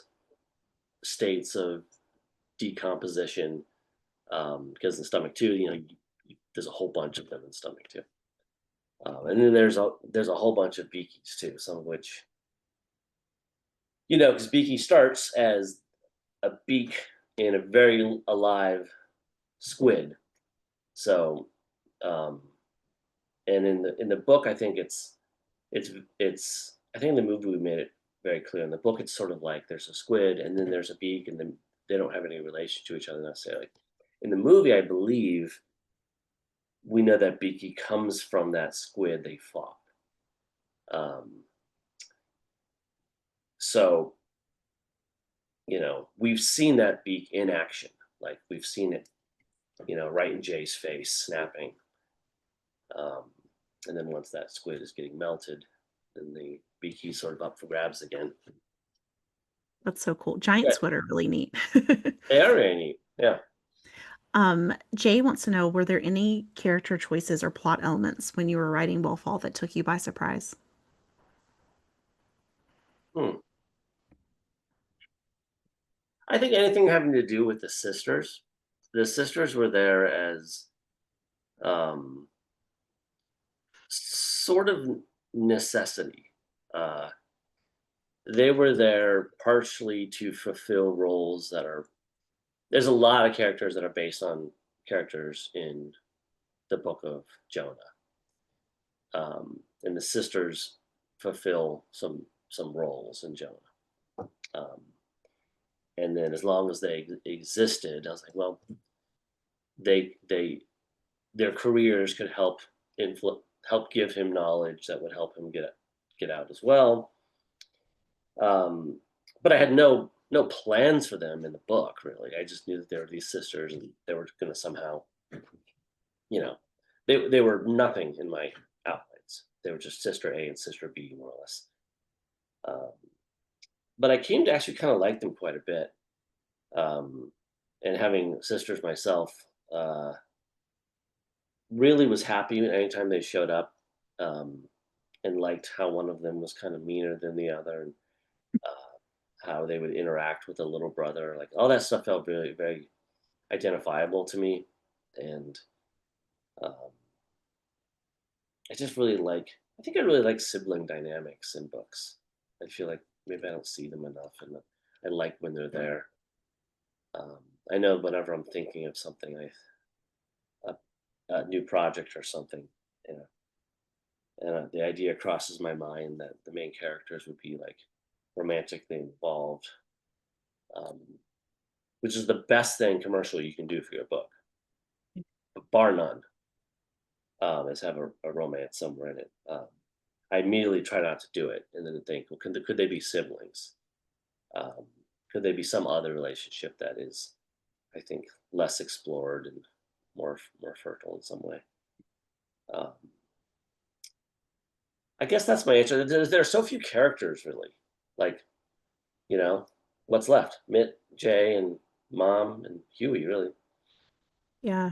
states of decomposition. Because in stomach too, there's a whole bunch of them in stomach too. And then there's a whole bunch of beakies too, some of which, because beaky starts as a beak in a very alive squid. So, um, and in the book, I think it's I think in the movie we made it very clear. In the book, it's sort of like there's a squid and then there's a beak, and then they don't have any relation to each other necessarily. In the movie, I believe we know that Beaky comes from that squid they fought. Um, so, we've seen that beak in action. Like we've seen it, right in Jay's face, snapping. Um, and then once that squid is getting melted, then the Beaky's sort of up for grabs again. That's so cool. Giant Yeah, squid are really neat. they are very neat. Yeah. Jay wants to know, were there any character choices or plot elements when you were writing Willfall that took you by surprise? Hmm. I think anything having to do with the sisters. The sisters were there as um, sort of necessity. Uh, they were there partially to fulfill roles that are. There's a lot of characters that are based on characters in the book of Jonah, and the sisters fulfill some roles in Jonah. Um, and then as long as they existed, I was like, well, they their careers could help give him knowledge that would help him get out as well. Um, but I had no plans for them in the book really. I just knew that there were these sisters and they were going to somehow, you know, they were nothing in my outlines. They were just sister A and sister B more or less. Um, but I came to actually kind of like them quite a bit. Um, and having sisters myself, really was happy anytime they showed up, um, and liked how one of them was kind of meaner than the other, and how they would interact with the little brother. Like all that stuff felt very, very identifiable to me, and um, I just really like. I think I really like sibling dynamics in books. I feel like maybe I don't see them enough, and I like when they're there. Um, I know whenever I'm thinking of something, a new project or something, you know, and the idea crosses my mind that the main characters would be like romantically involved, um, which is the best thing commercially you can do for your book, bar none. Is have a romance somewhere in it. I immediately try not to do it, and then think, well, could they be siblings? Um, could they be some other relationship that is, I think, less explored and more fertile in some way? Um, I guess that's my answer. There are so few characters, really. Like, you know, what's left? Mitt, Jay, and Mom, and Huey, really. Yeah.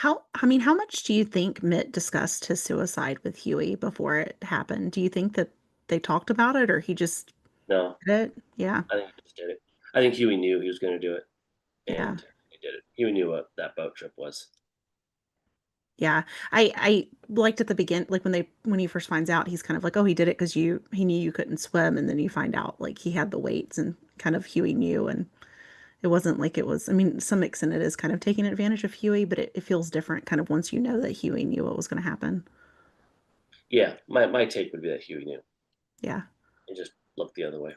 I mean, how much do you think Mitt discussed his suicide with Huey before it happened? Do you think that they talked about it or he just No, did it? Yeah. I think he just did it. I think Huey knew he was going to do it, Yeah. and he did it. Huey knew what that boat trip was. Yeah. I liked at the begin like when he first finds out, he's kind of like, "Oh, he did it because he knew you couldn't swim." And then you find out like he had the weights and kind of Huey knew and it wasn't like it was, I mean, some extent it is kind of taking advantage of Huey, but it feels different kind of once you know that Huey knew what was going to happen. Yeah, my take would be that Huey knew Yeah. and just looked the other way.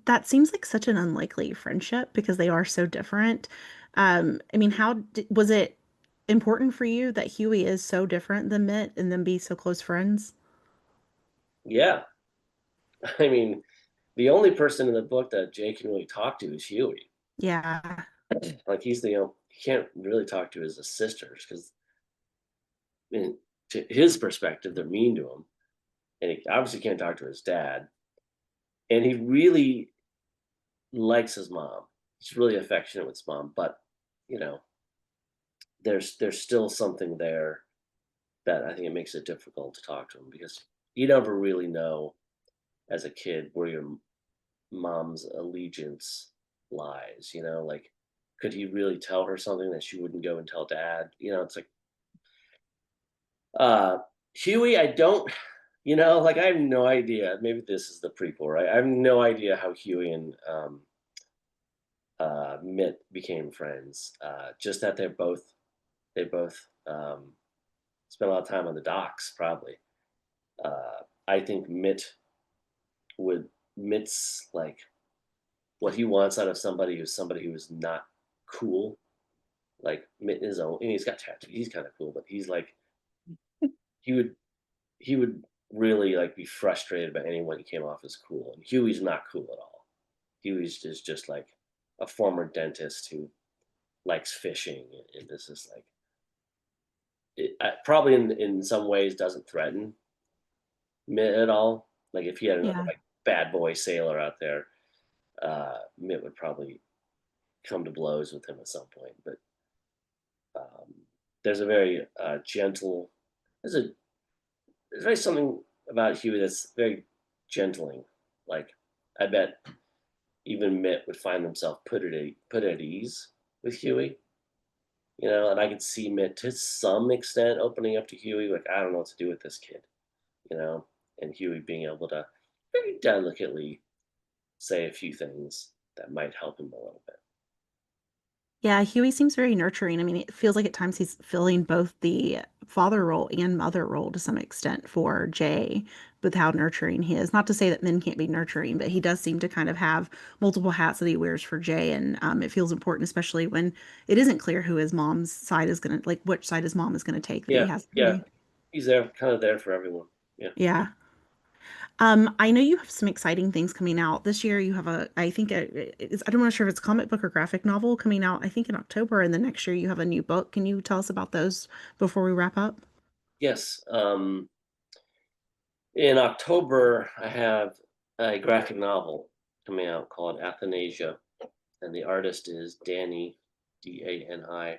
That seems like such an unlikely friendship because they are so different. I mean, was it important for you that Huey is so different than Mitt and then be so close friends? Yeah, I mean, the only person in the book that Jay can really talk to is Huey. Yeah. Like he's the he can't really talk to his sisters because, in to his perspective, they're mean to him, and he obviously can't talk to his dad. And he really likes his mom. He's really affectionate with his mom, but you know, there's still something there that I think it makes it difficult to talk to him because you never really know as a kid where your mom's allegiance lies. Like could he really tell her something that she wouldn't go and tell dad? It's like uh Huey, I don't like I have no idea. Maybe this is the prequel, right? I have no idea how Huey and Mitt became friends. Just that they both spent a lot of time on the docks, probably. I think Mitt's like what he wants out of somebody who's not cool. Like Mitt is own, and he's got tattoos. He's kind of cool, but he's like he would he would really like be frustrated by anyone who came off as cool. And Huey's not cool at all. Huey's just like a former dentist who likes fishing, and this is like probably in some ways doesn't threaten Mitt at all. Like if he had another Yeah. like bad boy sailor out there, Mitt would probably come to blows with him at some point. But um, there's a very gentle. There's very something about Huey that's very gentling. Like I bet even Mitt would find himself put at ease with Huey. And I could see Mitt to some extent opening up to Huey, like I don't know what to do with this kid, you know, and Huey being able to very delicately say a few things that might help him a little bit. Yeah, Huey seems very nurturing. I mean, it feels like at times he's filling both the father role and mother role to some extent for Jay with how nurturing he is. Not to say that men can't be nurturing, but he does seem to kind of have multiple hats that he wears for Jay. And it feels important, especially when it isn't clear who his mom's side is going to, like, which side his mom is going to take, that he Yeah, has yeah, Huey. he's there, kind of there for everyone. Yeah. Yeah. I know you have some exciting things coming out this year. You have I think I'm not sure if it's a comic book or graphic novel coming out, I think in October, and then next year you have a new book. Can you tell us about those before we wrap up? Yes. In October, I have a graphic novel coming out called Athanasia, and the artist is Danny, Dani, and I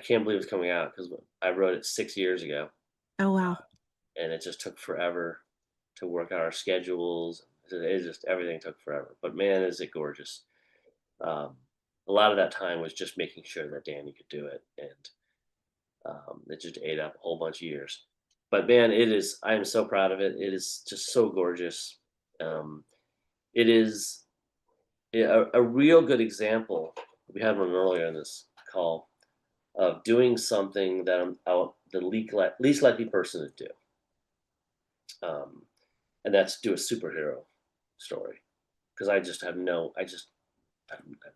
can't believe it's coming out because I wrote it 6 years ago, Oh wow. and it just took forever to work out our schedules. It just everything took forever, but man, is it gorgeous! Um, a lot of that time was just making sure that Danny could do it, and it just ate up a whole bunch of years. But man, it is. I am so proud of it. It is just so gorgeous. Um, it is a real good example. We had one earlier in this call of doing something that I'm the least likely person to do, um, and that's do a superhero story because I've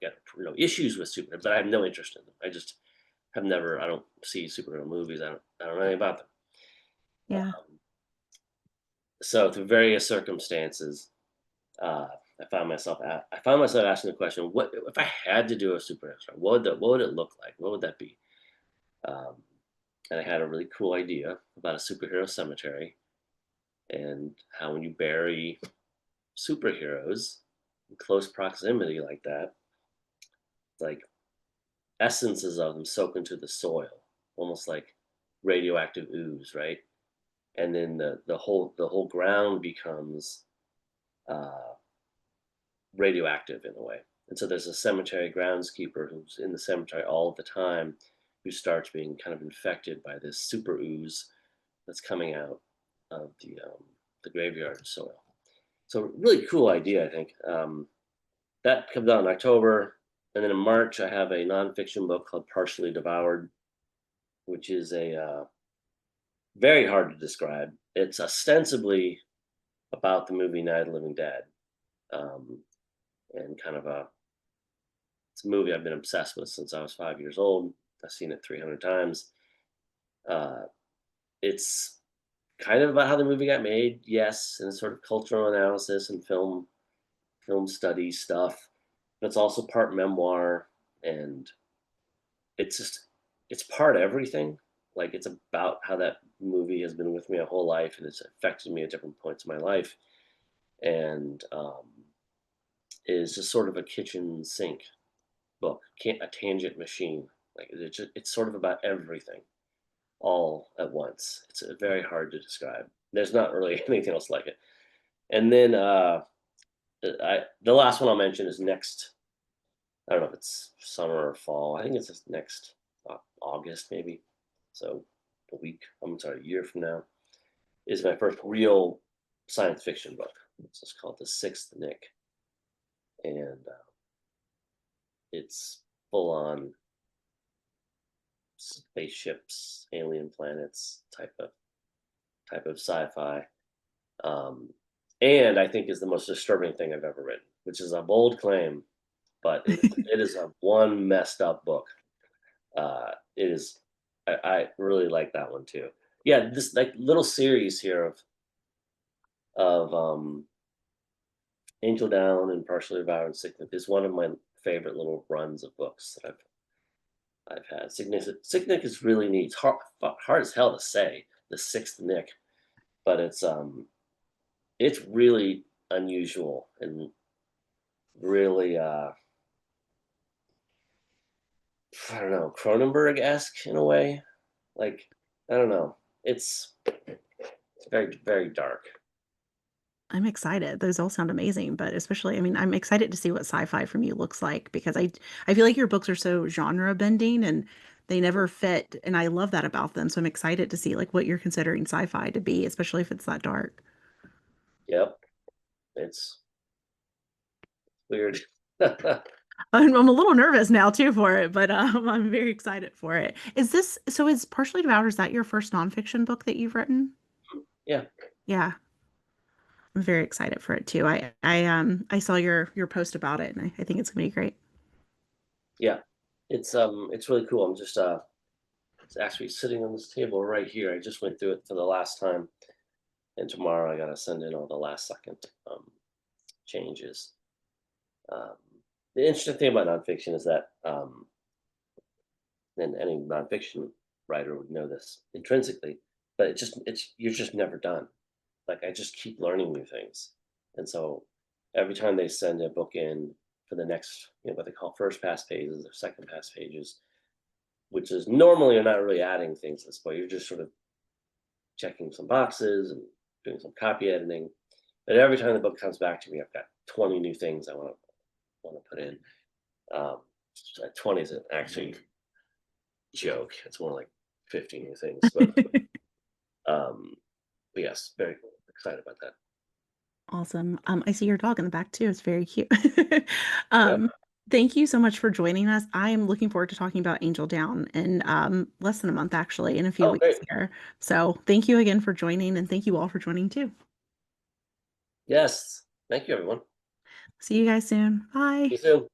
got issues with superheroes, but I have no interest in them. I just have never. I don't see superhero movies. I don't know anything about them. Yeah. So through various circumstances, uh, I found myself asking the question: what if I had to do a superhero story? What would it look like? What would that be? Um, and I had a really cool idea about a superhero cemetery and how when you bury superheroes in close proximity like that, like essences of them soak into the soil, almost like radioactive ooze, right? And then the whole ground becomes uh, radioactive in a way. And so there's a cemetery groundskeeper who's in the cemetery all the time, who starts being kind of infected by this super ooze that's coming out of the graveyard soil. So really cool idea, I think. That comes out in October, and then in March I have a nonfiction book called Partially Devoured, which is a very hard to describe. It's ostensibly about the movie Night of the Living Dead, um, and kind of it's a movie I've been obsessed with since I was 5 years old. I've seen it 300 times. Uh, it's kind of about how the movie got made, yes, and sort of cultural analysis and film study stuff. But it's also part memoir, and it's just it's part everything. Like it's about how that movie has been with me a whole life, and it's affected me at different points in my life, and is just sort of a kitchen sink book, a tangent machine. Like it's sort of about everything all at once. It's very hard to describe. There's not really anything else like it. And then the last one I'll mention is next. I don't know if it's summer or fall. I think it's just next August maybe. So a week. I'm sorry, a year from now is my first real science fiction book. It's just called The Sixth Nick, and it's full on spaceships, alien planets type of sci-fi. Um, and I think is the most disturbing thing I've ever written, which is a bold claim, but it is a one messed up book. It is. I really like that one too. Yeah, this like little series here of Angel Down and Partially Devoured Sicknick is one of my favorite little runs of books that I've had. Sicknick is really neat. It's hard as hell to say the sixth Nick, but it's really unusual and really I don't know, Cronenberg-esque in a way. Like I don't know. It's very very dark. I'm excited. Those all sound amazing, but especially, I mean, I'm excited to see what sci-fi from you looks like because I feel like your books are so genre bending and they never fit, and I love that about them. So I'm excited to see like what you're considering sci-fi to be, especially if it's that dark. Yep, it's weird. I'm a little nervous now too for it, but I'm very excited for it. Is this so? Is Partially Devoured, is that your first nonfiction book that you've written? Yeah, Yeah, I'm very excited for it too. I saw your post about it, and I think it's gonna be great. yeah. It's really cool. It's actually sitting on this table right here. I just went through it for the last time, and tomorrow I gotta send in all the last second changes. Um, the interesting thing about nonfiction is that, and any nonfiction writer would know this intrinsically, but it's you're just never done. Like I just keep learning new things, and so every time they send a book in for the next, what they call first pass pages or second pass pages, which is normally you're not really adding things at this point. You're just sort of checking some boxes and doing some copy editing. But every time the book comes back to me, I've got 20 new things I want to put in. Um, 20 is an actually joke. It's more like 50 new things. Um, but yes, very excited about that. Awesome. I see your dog in the back too. It's very cute. Yep. Um, Thank you so much for joining us. I am looking forward to talking about Angel Down in less than a month, actually, in a few Oh, weeks great. here. So thank you again for joining, and thank you all for joining too. Yes. Thank you, everyone. See you guys soon. See Bye. you soon.